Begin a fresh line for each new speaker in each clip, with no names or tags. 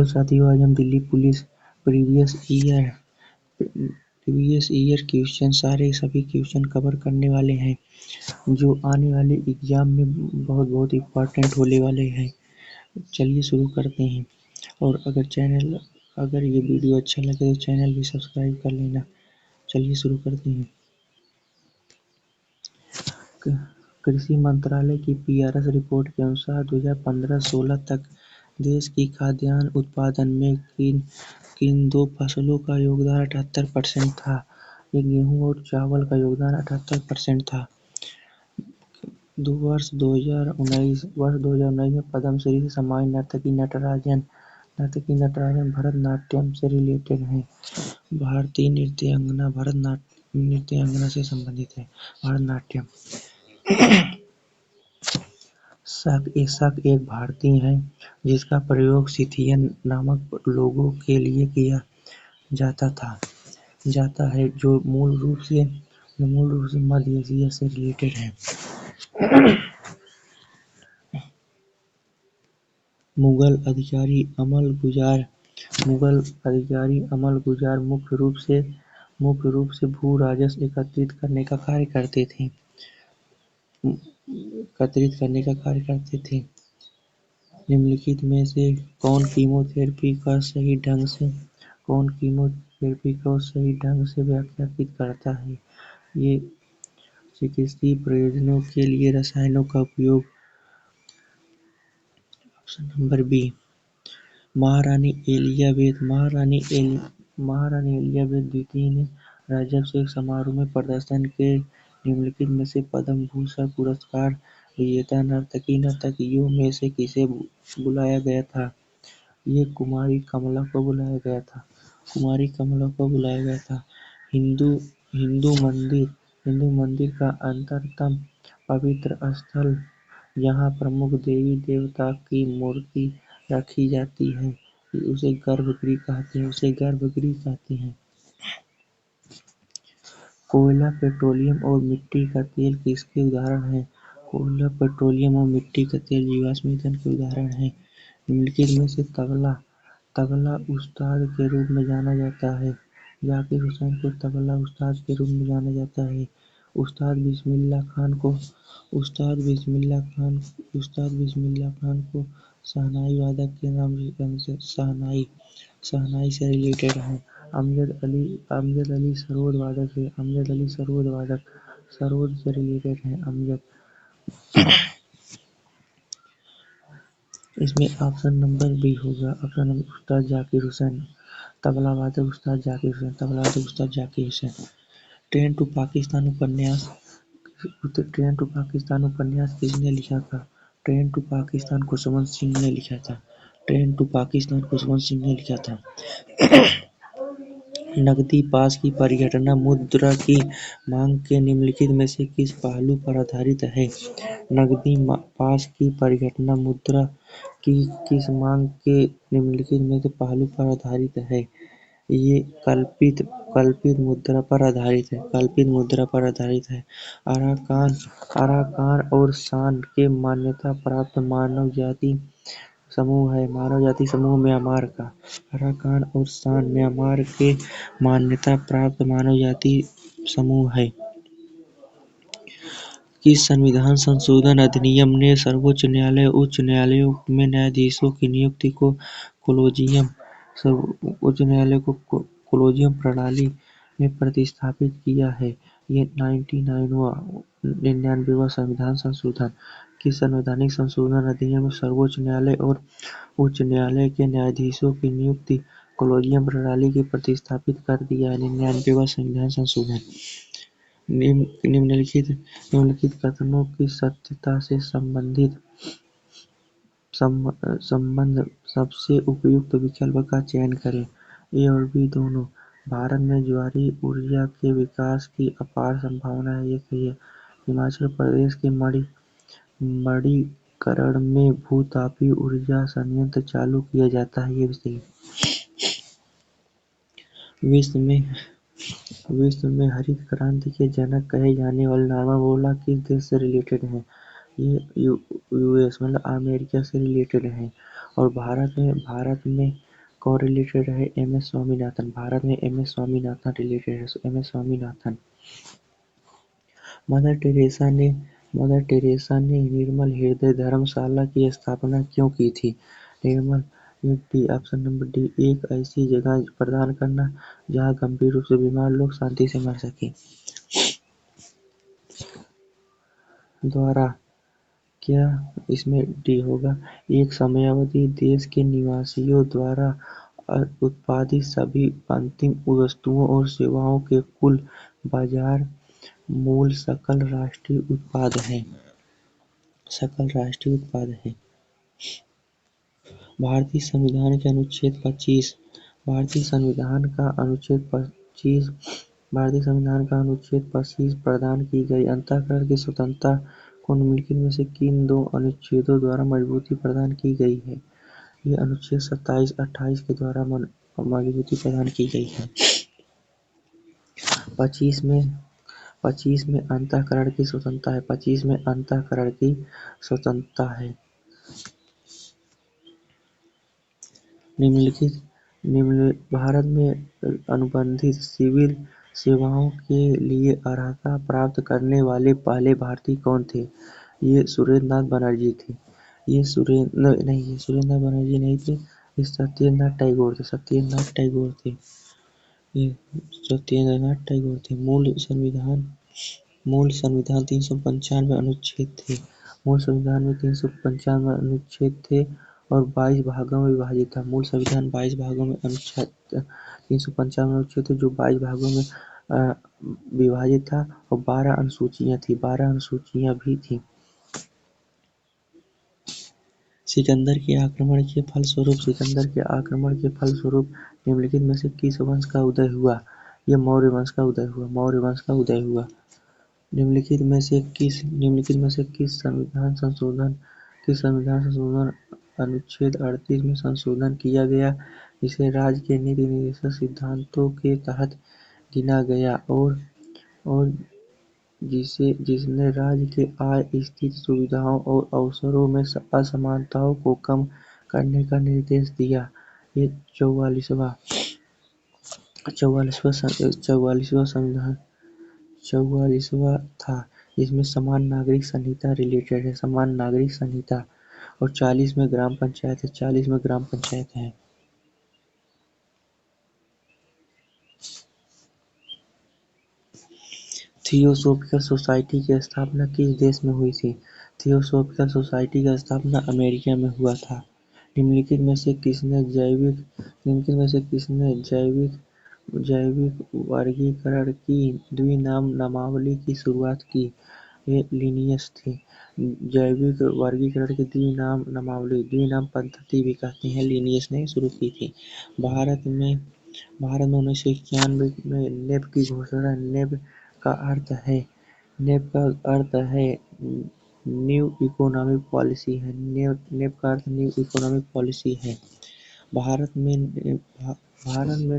साथियों, आज हम Delhi police previous year question सभी क्वेश्चन कवर करने वाले हैं जो आने वाले एग्जाम में बहुत इम्पोर्टेंट होने वाले हैं। चलिए शुरू करते हैं। और अगर ये वीडियो अच्छा लगे तो चैनल भी सब्सक्राइब कर लेना। चलिए शुरू करते हैं। कृषि मंत्रालय की पीआरएस रिपोर्ट के अनुसार 2015-16 तक देश की खाद्यान्न उत्पादन में किन दो फसलों का योगदान 78% था। ये गेहूं और चावल का योगदान 78% था। वर्ष 2019 में पद्मश्री से सम्मानित नर्तकी नटराजन भरतनाट्यम से रिलेटेड हैं। भारतीय नृत्यांगना नृत्यांगना से संबंधित है भरतनाट्यम। शक एक भारतीय है जिसका प्रयोग सिथियन नामक लोगों के लिए किया जाता है जो मूल रूप से मध्य एशिया से रिलेटेड है। मुगल अधिकारी अमल गुजार मुख्य रूप से भू राजस्व एकत्रित करने का कार्य करते थे। निम्नलिखित में से कौन कीमोथेरेपी को सही ढंग से व्याख्यायित करता है? ये चिकित्सीय प्रयोजनों के लिए रसायनों का उपयोग। Option number B. महारानी एलिजाबेथ द्वितीय ने राज्याभिषेक समारोह में प्रदर्शन के निम्नलिखित में से पद्म भूषण पुरस्कार विजेता नर्तकियों में से किसे बुलाया गया था? ये कुमारी कमला को बुलाया गया था। हिंदू मंदिर का अंतरतम पवित्र स्थल जहाँ प्रमुख देवी देवता की मूर्ति रखी जाती है उसे गर्भगृह कहते हैं। कोयला, पेट्रोलियम और मिट्टी का तेल किसके उदाहरण हैं? कोयला, पेट्रोलियम और मिट्टी का तेल जीवाश्म ईंधन के उदाहरण हैं। निम्नलिखित में से तबला उस्ताद के रूप में जाना जाता है। जाकिर हुसैन को तबला उस्ताद के रूप में जाना जाता है। उस्ताद बिस्मिल्लाह खान को शहनाई वादक के नाम से शहनाई से रिलेटेड है। अमजद अली सरोद वादक सरोद से रिलेटेड है। अमजद। इसमें ऑप्शन नंबर बी होगा। ऑप्शन नंबर उस्ताद जाकिर हुसैन, तबला वादक उस्ताद जाकिर हुसैन। ट्रेन टू पाकिस्तान उपन्यास किसने लिखा था? ट्रेन टू पाकिस्तान खुशवंत सिंह ने लिखा था। नकदी पास की परिघटना मुद्रा की मांग के निम्नलिखित में से किस पहलू पर आधारित है? नकदी पास की परिघटना मुद्रा की किस मांग के निम्नलिखित में से पहलू पर आधारित है? ये कल्पित मुद्रा पर आधारित है। अराकान और सान के मान्यता प्राप्त मानव जाति समूह म्यांमार का। अराकान और सान म्यांमार के मान्यता प्राप्त मानव जाति समूह है। किस संविधान संशोधन अधिनियम ने सर्वोच्च न्यायालय उच्च न्यायालयों में न्यायाधीशों की नियुक्ति को कोलेजियम प्रणाली में प्रतिस्थापित किया है? ये 99वां संविधान संशोधन। किस संवैधानिक संशोधन अधिनियम ने सर्वोच्च न्यायालय और उच्च न्यायालय के न्यायाधीशों की नियुक्ति कोलेजियम प्रणाली की प्रतिस्थापित कर दिया है? 99वां संविधान संशोधन। निम्नलिखित कथनों की सत्यता से संबंध सबसे उपयुक्त विकल्प का चयन करें। ए और बी दोनों। भारत में ज्वारीय ऊर्जा के विकास की अपार संभावना है। ये सही है। हिमाचल प्रदेश के मणिकर्ण में भू-तापीय ऊर्जा संयंत्र चालू किया जाता है। ये भी सही है। विश्व में हरित क्रांति के जनक कहे जाने वाले नॉर्मन बोरलॉग किस देश से रिलेटेड हैं? ये यूएस अमेरिका से रिलेटेड हैं। और भारत में कौन रिलेटेड है? M S Swaminathan. भारत में एम एस स्वामीनाथन रिलेटेड है, M S Swaminathan. Mother Teresa ने निर्मल हृदय धर्मशाला की स्थापना क्यों की थी? Nirmal D, option number D, एक ऐसी जगह प्रदान करना जहां गंभीर रूप से बीमार लोग शांति से मर सकें। द्वारा, क्या इसमें डी होगा? एक समयावधि देश के निवासियों द्वारा उत्पादित सभी अंतिम वस्तुओं और सेवाओं के कुल बाजार मूल्य सकल राष्ट्रीय उत्पाद है। भारतीय संविधान के अनुच्छेद 25। भारतीय संविधान का अनुच्छेद 25 प्रदान की गई अंतःकरण की स्वतंत्रता को निम्नलिखित में से किन दो अनुच्छेदों द्वारा मजबूती प्रदान की गई है? ये अनुच्छेद 27-28 के द्वारा मजबूती प्रदान की गई है। 25 में अंतःकरण की स्वतंत्रता है। 25 में अंतःकरण की स्वतंत्रता है। भारत में अनुबंधित सिविल सेवाओं के लिए अर्हता प्राप्त करने वाले पहले भारतीय कौन थे? ये सुरेंद्र नाथ बनर्जी थे। ये सुरेंद्र बनर्जी नहीं थे, ये सत्येंद्रनाथ टैगोर थे। मूल संविधान 395 अनुच्छेद थे। मूल संविधान में 395 अनुच्छेद थे और 22 भागों में विभाजित था। मूल संविधान 22 भागों में 395 अनुच्छेद थे जो 22 भागों में विभाजित था और 12 अनुसूचियां भी थी। सिकंदर के आक्रमण के फलस्वरूप निम्नलिखित में से किस वंश का उदय हुआ? यह मौर्य वंश का उदय हुआ। निम्नलिखित में से किस संविधान संशोधन अनुच्छेद 38 में संशोधन किया गया जिसे राज्य के नीति निर्देशक सिद्धांतों के तहत गिना गया और जिसने राज्य के आय, स्थिति, सुविधाओं और अवसरों में असमानताओं को कम करने का निर्देश दिया? ये 44वां था। इसमें समान नागरिक संहिता रिलेटेड है, समान नागरिक संहिता। और 40 में ग्राम पंचायत है। थियोसॉफिकल सोसाइटी की स्थापना किस देश में हुई थी? थियोसॉफिकल सोसाइटी का स्थापना अमेरिका में हुआ था। निम्नलिखित में से किसने जैविक वर्गीकरण की द्विनाम नामावली की शुरुआत की? ये लिनियस थे। जैविक वर्गीकरण की द्विनाम पद्धति भी कहते हैं, लिनियस ने शुरू की थी। भारत में 1991 में नेप की घोषणा। नेप का अर्थ है न्यू इकोनॉमिक पॉलिसी है। भारत में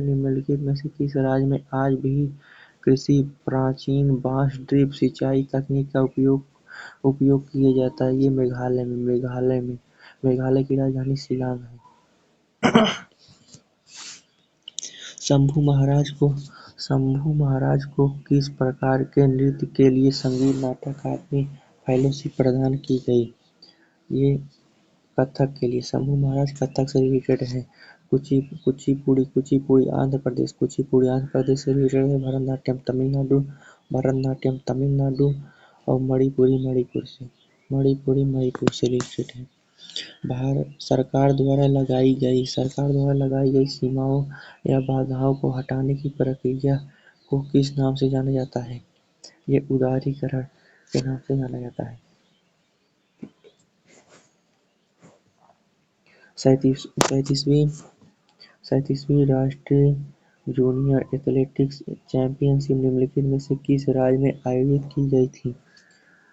निम्नलिखित में से किस राज्य में आज भी कृषि प्राचीन बांस ड्रिप सिंचाई तकनीक का उपयोग किया जाता है? ये मेघालय की राजधानी शिलांग है। शंभू महाराज को किस प्रकार के नृत्य के लिए संगीत नाटक अकादमी फेलोशिप प्रदान की गई? ये कथक के लिए। शंभू महाराज कथक से रिलेटेड है। कुचिपुड़ी आंध्र प्रदेश से रिलेटेड है। भरतनाट्यम तमिलनाडु और मणिपुर से रिलेटेड है। सरकार द्वारा लगाई गई सीमाओं या बाधाओं को हटाने की प्रक्रिया को किस नाम से जाना जाता है? ये उदारीकरण के नाम से जाना जाता है। 37वीं राष्ट्रीय जूनियर एथलेटिक्स चैंपियनशिप निम्नलिखित में से किस राज्य में आयोजित की गई थी?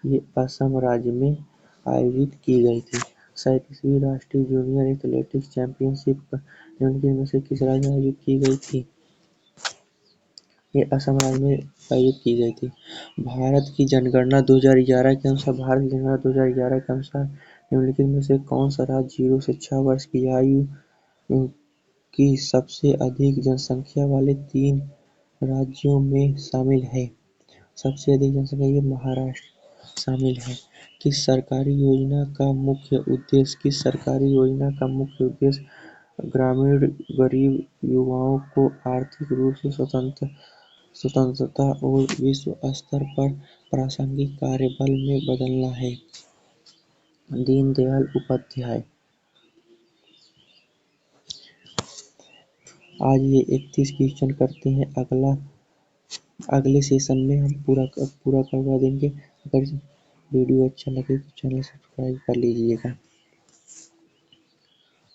ये असम राज्य में आयोजित की गई थी। 37वीं राष्ट्रीय जूनियर एथलेटिक्स चैंपियनशिप निम्नलिखित में से किस राज्य में आयोजित की गई थी? ये असम राज्य में आयोजित की गई थी। भारत की जनगणना 2011 के अनुसार निम्नलिखित में से कौन सा राज्य 0 से 6 वर्ष की आयु की सबसे अधिक जनसंख्या वाले 3 राज्यों में शामिल है। सबसे अधिक जनसंख्या ये महाराष्ट्र शामिल है। किस सरकारी योजना का मुख्य उद्देश्य ग्रामीण गरीब युवाओं को आर्थिक रूप से स्वतंत्रता और विश्व स्तर पर प्रासंगिक कार्यबल में बदलना है? दीनदयाल उपाध्याय। आज ये 31 क्वेश्चन करते हैं, अगले सेशन में हम पूरा करवा देंगे। अगर वीडियो अच्छा लगे तो चैनल सब्सक्राइब कर लीजिएगा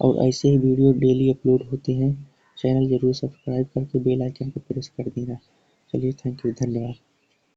और ऐसे ही वीडियो डेली अपलोड होते हैं। चैनल जरूर सब्सक्राइब करके बेल आइकन को प्रेस कर देना। चलिए, थैंक यू, धन्यवाद।